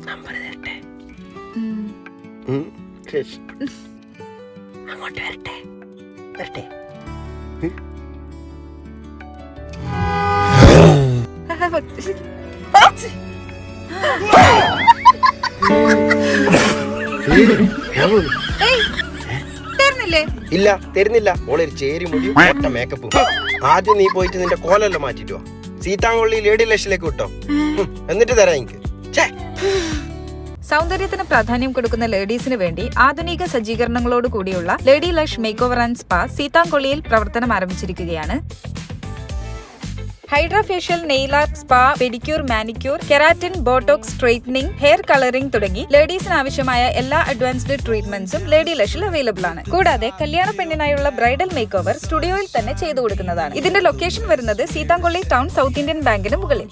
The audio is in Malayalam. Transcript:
നമ്പർ തരട്ടെ, അങ്ങോട്ട് വരട്ടെ വരട്ടെ. ഇല്ല തരുന്നില്ല. ഓളൊരു ചേരി മുടി ഒട്ട മേക്കപ്പ്. ആദ്യം നീ പോയിട്ട് നിന്റെ കോലെല്ലാം മാറ്റിട്ട് വാ. സീതാങ്കൊള്ളി ലേഡി ലക്ഷിലേക്ക് വിട്ടോ, എന്നിട്ട് തരാം എനിക്ക്. സൗന്ദര്യത്തിന് പ്രാധാന്യം കൊടുക്കുന്ന ലേഡീസിന് വേണ്ടി ആധുനിക സജ്ജീകരണങ്ങളോട് കൂടിയുള്ള lady lush make over and spa സീതാങ്കൊള്ളിയിൽ പ്രവർത്തനം ആരംഭിച്ചിരിക്കുകയാണ്. Hydra facial, nail art, spa, pedicure, manicure, keratin, botox, straightening, hair colouring തുടങ്ങി ലേഡീസിന് ആവശ്യമായ എല്ലാ അഡ്വാൻസ്ഡ് ട്രീറ്റ്മെന്റ്സും ലേഡി ലഷിൽ അവൈലബിൾ ആണ്. കൂടാതെ കല്യാണ പെണ്ണിനായുള്ള ബ്രൈഡൽ മേക്ക് ഓവർ സ്റ്റുഡിയോയിൽ തന്നെ ചെയ്തു കൊടുക്കുന്നതാണ്. ഇതിന്റെ ലൊക്കേഷൻ വരുന്നത് സീതാങ്കൊള്ളി ടൗൺ, സൗത്ത് ഇന്ത്യൻ ബാങ്കിന് മുകളിൽ.